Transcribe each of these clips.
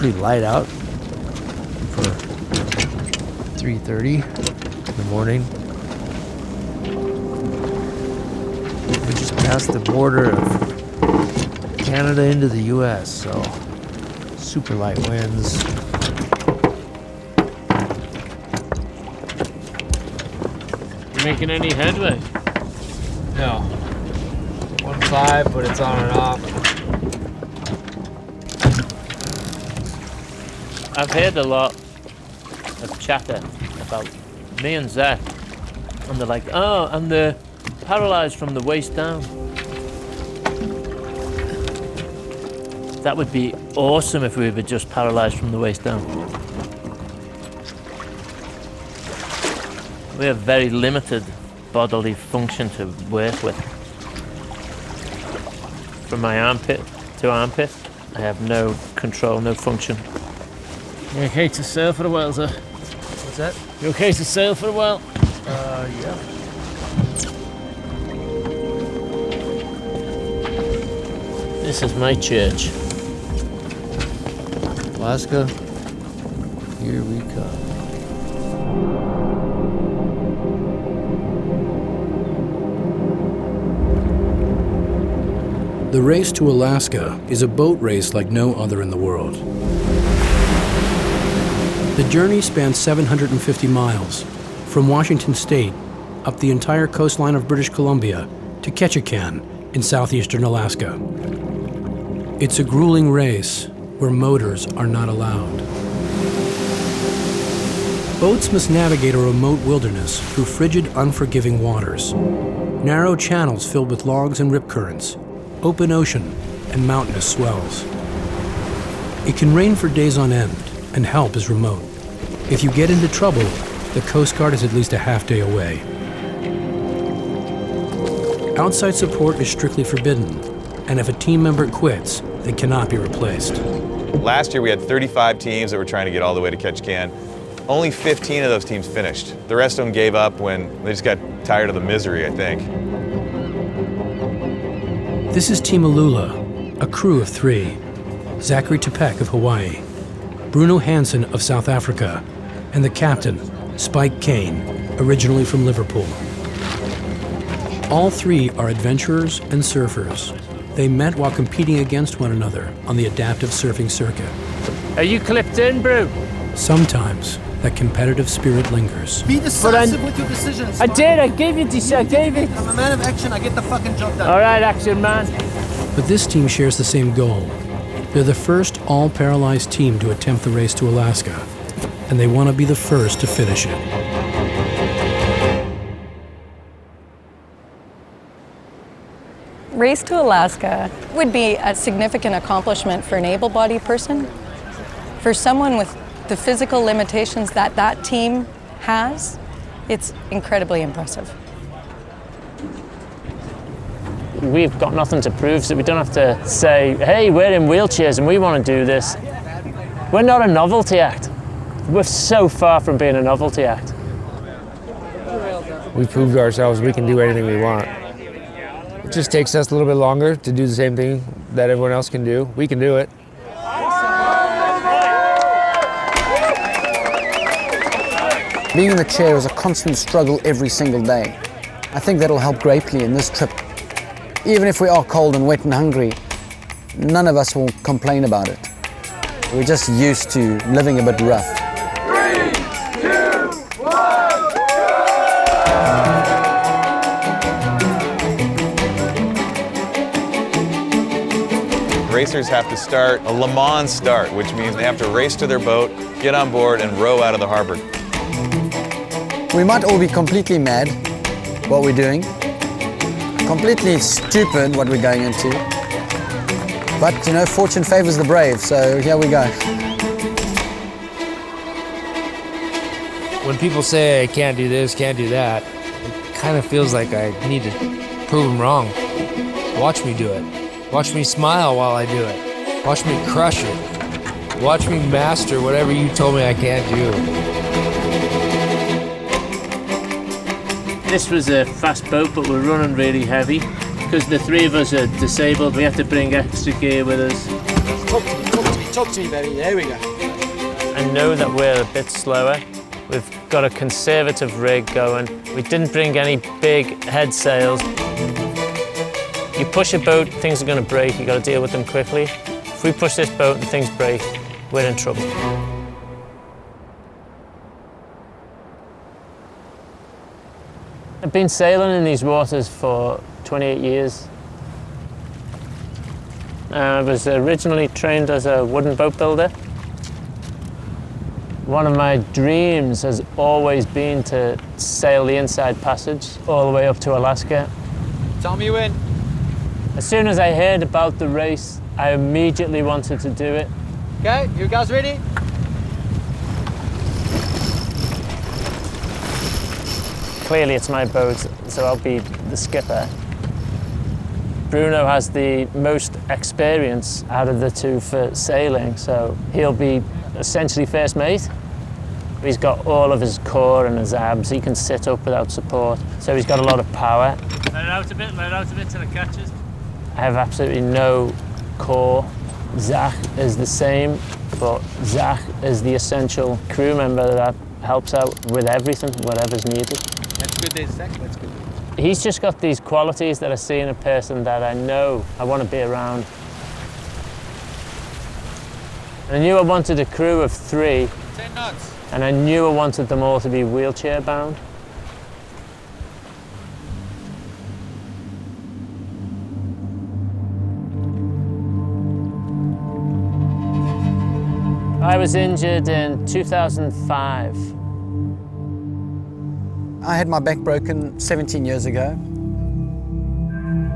pretty light out for 3:30 in the morning. We just passed the border of Canada into the U.S., so super light winds. You making any headway? No. 1.5, but it's on and off. I've heard a lot of chatter about me and Zach, and they're like, oh, and they're paralyzed from the waist down. That would be awesome if we were just paralyzed from the waist down. We have very limited bodily function to work with. From my armpit to armpit, I have no control, no function. You okay to sail for a while, sir? What's that? You okay to sail for a while? Yeah. This is my church. Alaska, here we come. The race to Alaska is a boat race like no other in the world. The journey spans 750 miles from Washington State up the entire coastline of British Columbia to Ketchikan in southeastern Alaska. It's a grueling race where motors are not allowed. Boats must navigate a remote wilderness through frigid, unforgiving waters, narrow channels filled with logs and rip currents, open ocean, and mountainous swells. It can rain for days on end, and help is remote. If you get into trouble, the Coast Guard is at least a half day away. Outside support is strictly forbidden, and if a team member quits, they cannot be replaced. Last year we had 35 teams that were trying to get all the way to Ketchikan. Only 15 of those teams finished. The rest of them gave up when they just got tired of the misery, I think. This is Team Alula, a crew of 3. Zachary Tepek of Hawaii, Bruno Hansen of South Africa, and the captain, Spike Kane, originally from Liverpool. All 3 are adventurers and surfers. They met while competing against one another on the adaptive surfing circuit. Are you clipped in, bro? Sometimes that competitive spirit lingers. Be decisive with your decisions. I did, I gave it. I'm a man of action, I get the fucking job done. All right, action man. But this team shares the same goal. They're the first all-paralyzed team to attempt the race to Alaska, and they want to be the first to finish it. Race to Alaska would be a significant accomplishment for an able-bodied person. For someone with the physical limitations that that team has, it's incredibly impressive. We've got nothing to prove, so we don't have to say, hey, we're in wheelchairs and we want to do this. We're not a novelty act. We're so far from being a novelty act. We proved to ourselves we can do anything we want. It just takes us a little bit longer to do the same thing that everyone else can do. We can do it. Being in the chair is a constant struggle every single day. I think that'll help greatly in this trip. Even if we are cold and wet and hungry, none of us will complain about it. We're just used to living a bit rough. 3, 2, 1, go! Racers have to start a Le Mans start, which means they have to race to their boat, get on board, and row out of the harbor. We might all be completely mad what we're doing, completely stupid what we're going into, but you know, fortune favors the brave, so here we go. When people say I can't do this, can't do that, it kind of feels like I need to prove them wrong. Watch me do it. Watch me smile while I do it. Watch me crush it. Watch me master whatever you told me I can't do. This was a fast boat, but we're running really heavy. Because the 3 of us are disabled, we have to bring extra gear with us. Talk to me. Talk to me, baby. There we go. I know that we're a bit slower. We've got a conservative rig going. We didn't bring any big head sails. You push a boat, things are going to break. You've got to deal with them quickly. If we push this boat and things break, we're in trouble. I've been sailing in these waters for 28 years. I was originally trained as a wooden boat builder. One of my dreams has always been to sail the Inside Passage all the way up to Alaska. Tell me when. As soon as I heard about the race, I immediately wanted to do it. Okay, you guys ready? Clearly it's my boat, so I'll be the skipper. Bruno has the most experience out of the two for sailing, so he'll be essentially first mate. He's got all of his core and his abs. He can sit up without support, so he's got a lot of power. Let it out a bit till it catches. I have absolutely no core. Zach is the same, but Zach is the essential crew member that helps out with everything, whatever's needed. That's good, Zach. That's good. He's just got these qualities that I see in a person that I know I want to be around. I knew I wanted a crew of 3, 10 knots. and I knew I wanted them all to be wheelchair bound. I was injured in 2005. I had my back broken 17 years ago.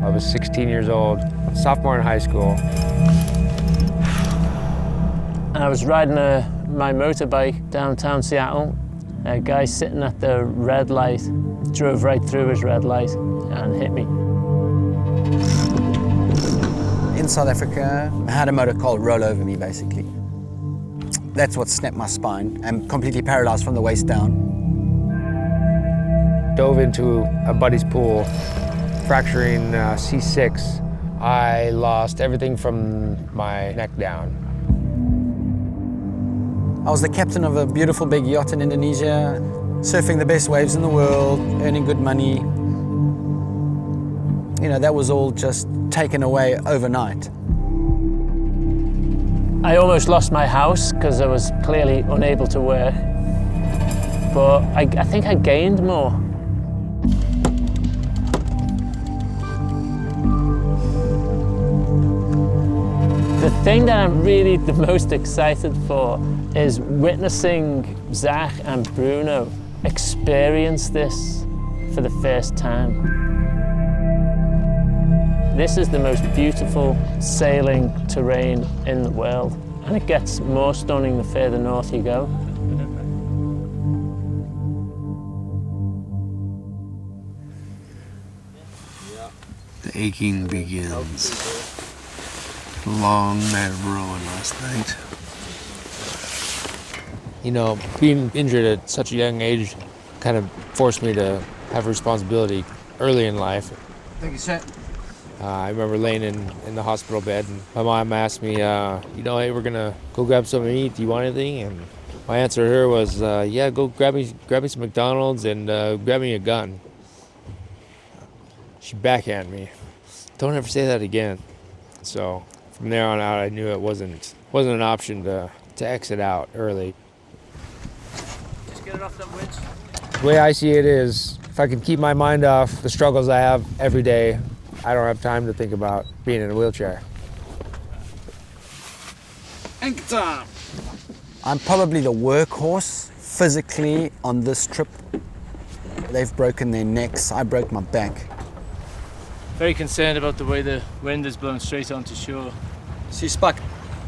I was 16 years old, sophomore in high school. I was riding my motorbike downtown Seattle. A guy sitting at the red light drove right through his red light and hit me. In South Africa, I had a motor car roll over me, basically. That's what snapped my spine. I'm completely paralyzed from the waist down. Dove into a buddy's pool, fracturing C6. I lost everything from my neck down. I was the captain of a beautiful big yacht in Indonesia, surfing the best waves in the world, earning good money. You know, that was all just taken away overnight. I almost lost my house because I was clearly unable to work, but I think I gained more. The thing that I'm really the most excited for is witnessing Zach and Bruno experience this for the first time. This is the most beautiful sailing terrain in the world, and it gets more stunning the further north you go. The aching begins. A long night of rowing last night. You know, being injured at such a young age kind of forced me to have responsibility early in life. Thank you, sir. I remember laying in the hospital bed, and my mom asked me, you know, hey, we're gonna go grab something to eat. Do you want anything? And my answer to her was, yeah, go grab me some McDonald's and grab me a gun. She backhanded me. Don't ever say that again. So from there on out, I knew it wasn't an option to exit out early. Just get it off that winch. The way I see it is, if I can keep my mind off the struggles I have every day, I don't have time to think about being in a wheelchair. Anchor time. I'm probably the workhorse physically on this trip. They've broken their necks, I broke my back. Very concerned about the way the wind is blowing straight onto shore. See, Spike,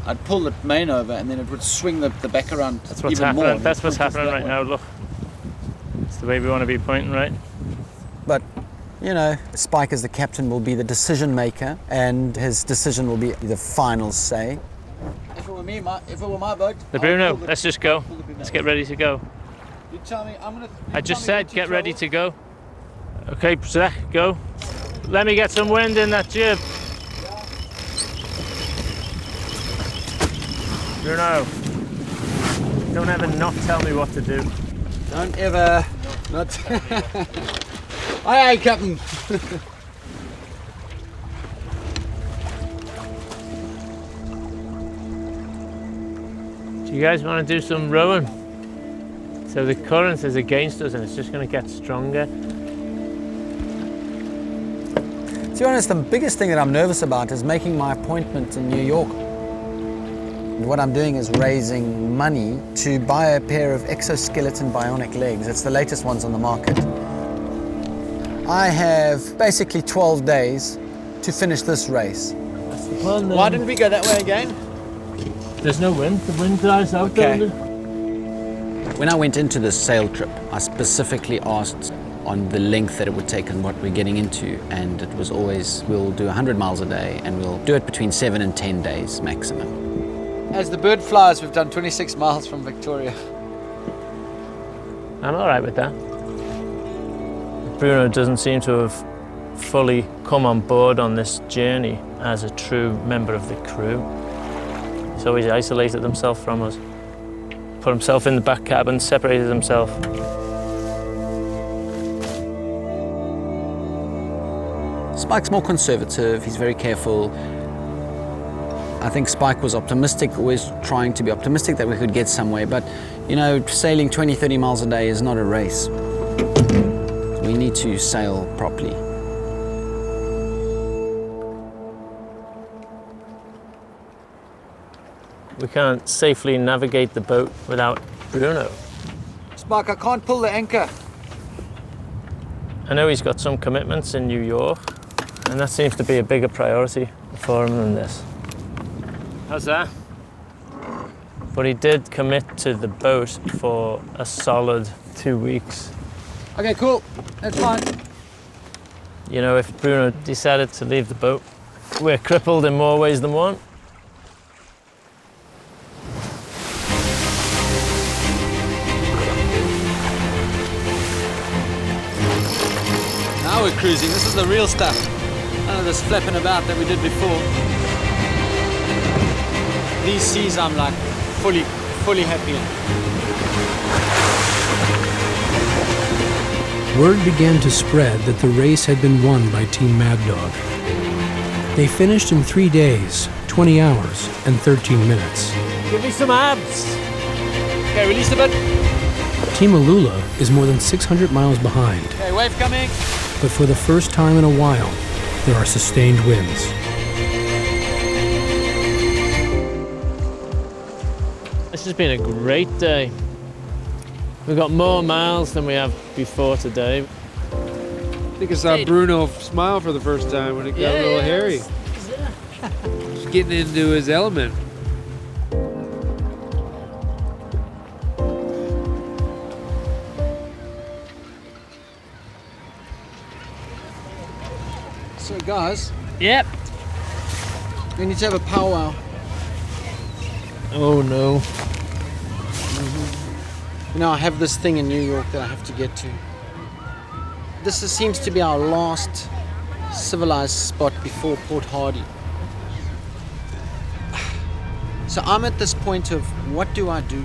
I'd pull the main over and then it would swing the back around. That's what's even happening. more. That's what's happening right now. Look, it's the way we want to be pointing, right? But, you know, Spike as the captain will be the decision maker, and his decision will be the final say. If it were me, if it were my boat, The Bruno, let's just go. Let's get ready to go. You tell me, I just said get ready to go. Okay, Zach, go. Let me get some wind in that jib. Bruno, don't ever not tell me what to do. Don't ever not. Aye, aye, Captain. Do you guys want to do some rowing? So the current is against us and it's just going to get stronger. To be honest, the biggest thing that I'm nervous about is making my appointment in New York. What I'm doing is raising money to buy a pair of exoskeleton bionic legs. It's the latest ones on the market. I have basically 12 days to finish this race. That's the plan then. Why didn't we go that way again? There's no wind. The wind dies out. Okay. When I went into this sail trip, I specifically asked on the length that it would take and what we're getting into, and it was always, we'll do 100 miles a day and we'll do it between 7 and 10 days maximum. As the bird flies, we've done 26 miles from Victoria. I'm all right with that. Bruno doesn't seem to have fully come on board on this journey as a true member of the crew. He's always isolated himself from us, put himself in the back cabin, separated himself. Spike's more conservative, he's very careful. I think Spike was optimistic, always trying to be optimistic that we could get somewhere, but you know, sailing 20, 30 miles a day is not a race. We need to sail properly. We can't safely navigate the boat without Bruno. Spike, I can't pull the anchor. I know he's got some commitments in New York, and that seems to be a bigger priority for him than this. How's that? But he did commit to the boat for a solid 2 weeks. Okay, cool, that's fine. You know, if Bruno decided to leave the boat, we're crippled in more ways than one. Now we're cruising, this is the real stuff. None of this flapping about that we did before. These seas I'm like fully happy in. Word began to spread that the race had been won by Team Mad Dog. They finished in 3 days, 20 hours, and 13 minutes. Give me some abs. Okay, release a bit. Team Alula is more than 600 miles behind. Okay, wave coming. But for the first time in a while, there are sustained winds. This has been a great day. We've got more miles than we have before today. I think I saw Bruno smile for the first time when it got a little hairy. He's getting into his element. So guys, Yep. we need to have a powwow. Oh no. You know, I have this thing in New York that I have to get to. This seems to be our last civilized spot before Port Hardy. So I'm at this point of, what do I do?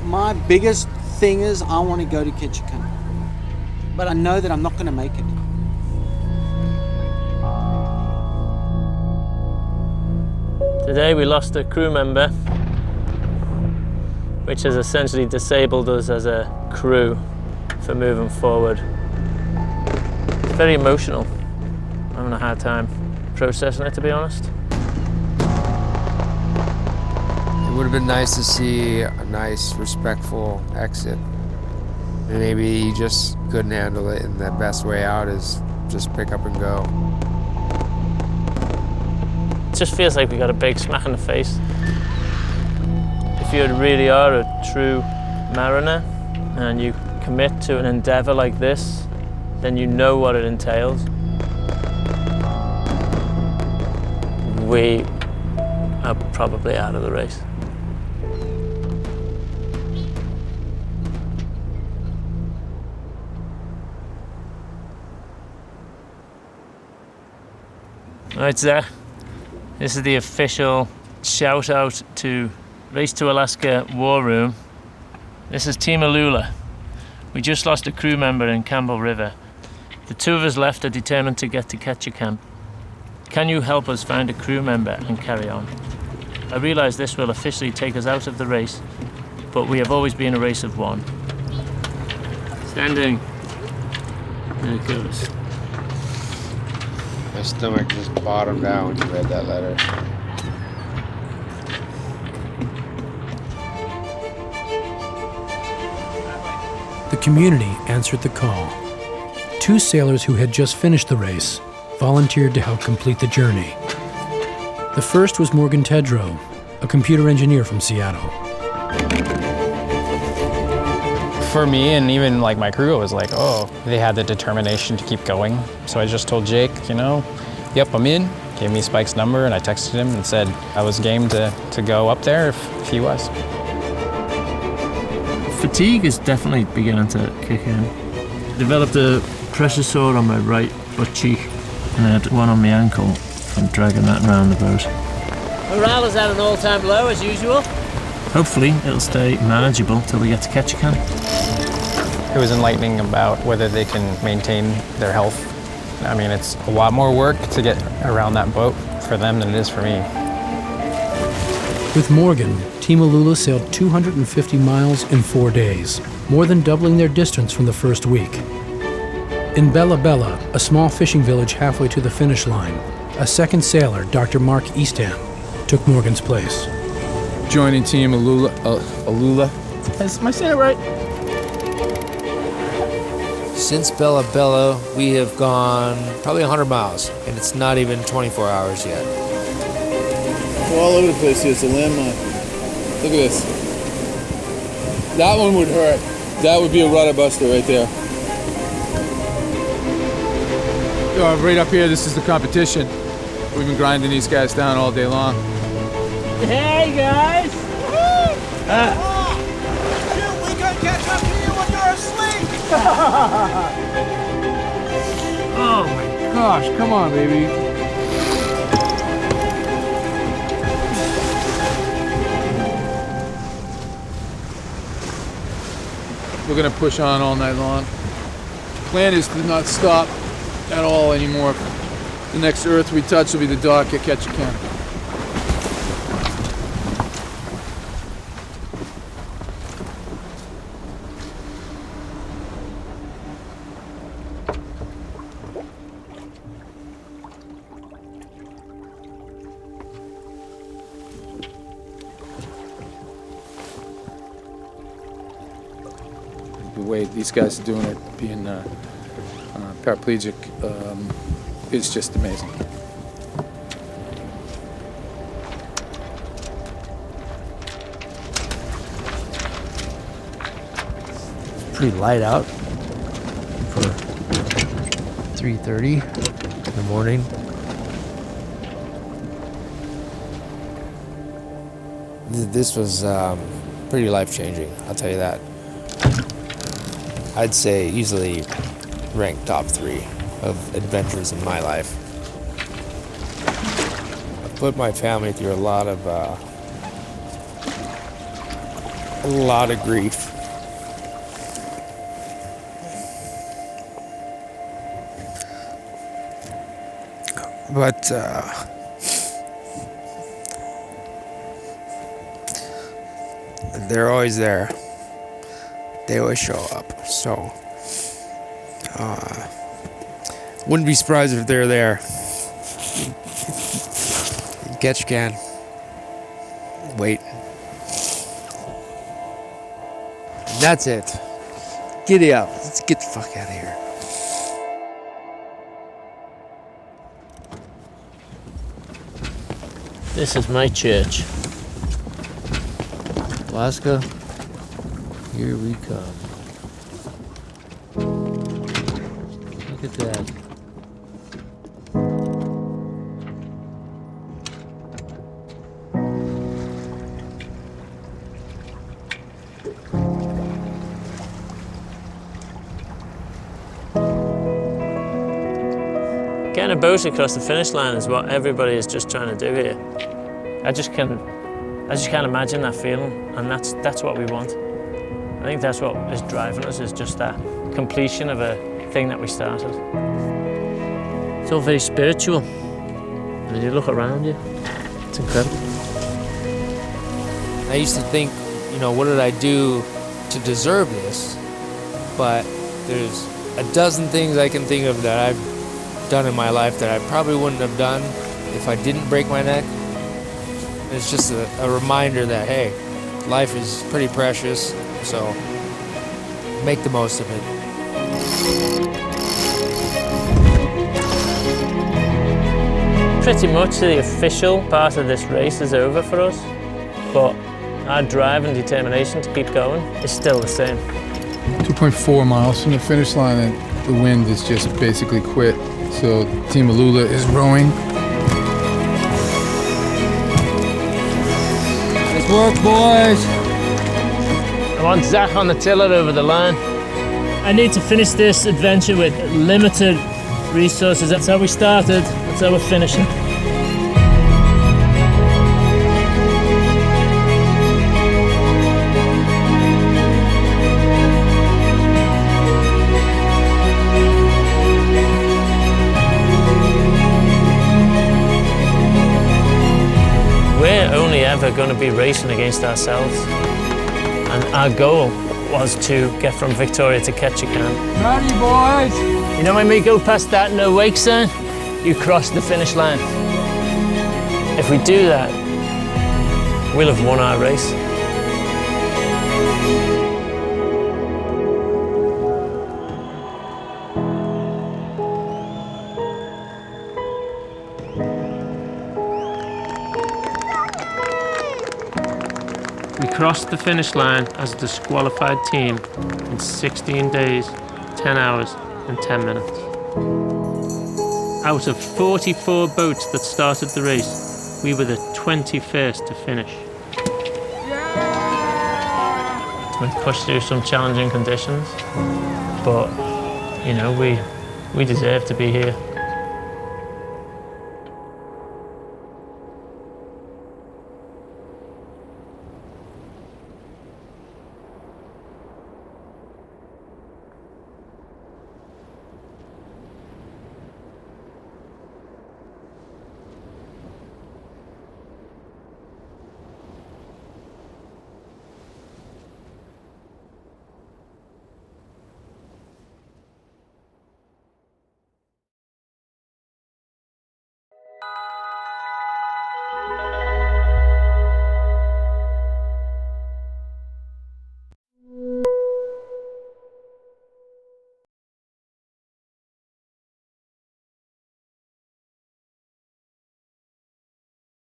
My biggest thing is I want to go to Ketchikan, but I know that I'm not going to make it. Today we lost a crew member, which has essentially disabled us as a crew for moving forward. It's very emotional. I'm having a hard time processing it, to be honest. It would have been nice to see a nice, respectful exit. And maybe he just couldn't handle it, and the best way out is just pick up and go. It just feels like we got a big smack in the face. If you really are a true mariner and you commit to an endeavor like this, then you know what it entails. We are probably out of the race. All right, Zach. This is the official shout out to Race to Alaska War Room. This is Team Alula. We just lost a crew member in Campbell River. The two of us left are determined to get to Ketchikan. Can you help us find a crew member and carry on? I realise this will officially take us out of the race, but we have always been a race of one. Standing. There it goes. My stomach just bottomed out when you read that letter. The community answered the call. Two sailors who had just finished the race volunteered to help complete the journey. The first was Morgan Tedrow, a computer engineer from Seattle. For me, and even like my crew, it was like, oh, they had the determination to keep going. So I just told Jake, you know, yep, I'm in. Gave me Spike's number, and I texted him and said I was game to go up there if he was. Fatigue is definitely beginning to kick in. Developed a pressure sore on my right butt cheek, and I had one on my ankle from dragging that around the boat. Morale is at an all-time low as usual. Hopefully it'll stay manageable till we get to Ketchikan. It was enlightening about whether they can maintain their health. I mean, it's a lot more work to get around that boat for them than it is for me. With Morgan, Team Alula sailed 250 miles in 4 days, more than doubling their distance from the first week. In Bella Bella, a small fishing village halfway to the finish line, a second sailor, Dr. Mark Eastham, took Morgan's place. Joining Team Alula. Am I saying it right? Since Bella Bella, we have gone probably 100 miles, and it's not even 24 hours yet. We're all over the place here. It's a landmine. Look at this. That one would hurt. That would be a rudder buster right there. Right up here, this is the competition. We've been grinding these guys down all day long. Hey guys! Shoot, we can catch up to you when you're asleep! Oh my gosh, come on, baby. We're gonna push on all night long. Plan is to not stop at all anymore. The next earth we touch will be the dock at Ketchikan. The way these guys are doing it, being paraplegic, is just amazing. It's pretty light out for 3:30 in the morning. This was pretty life-changing, I'll tell you that. I'd say easily ranked top 3 of adventures in my life. I've put my family through a lot of grief. But they're always there. They always show up. So wouldn't be surprised if they're there. Ketchikan. Wait. That's it. Giddy up. Let's get the fuck out of here. This is my church. Alaska, here we come. Look at that. Getting a boat across the finish line is what everybody is just trying to do here. I just can't imagine that feeling, and that's what we want. I think that's what is driving us, is just that completion of a thing that we started. It's all very spiritual. And as you look around you, it's incredible. I used to think, you know, what did I do to deserve this? But there's a dozen things I can think of that I've done in my life that I probably wouldn't have done if I didn't break my neck. It's just a reminder that, hey, life is pretty precious, so make the most of it. Pretty much the official part of this race is over for us, but our drive and determination to keep going is still the same. 2.4 miles from the finish line, and the wind has just basically quit. So Team Alula is rowing. Nice work, boys. I want Zach on the tiller over the line. I need to finish this adventure with limited resources. That's how we started, that's how we're finishing. We're only ever going to be racing against ourselves. And our goal was to get from Victoria to Ketchikan. Proud of you, boys. You know when we go past that no wake sign, you cross the finish line. If we do that, we'll have won our race. We crossed the finish line as a disqualified team in 16 days, 10 hours and 10 minutes. Out of 44 boats that started the race, we were the 21st to finish. We pushed through some challenging conditions, but you know, we deserve to be here.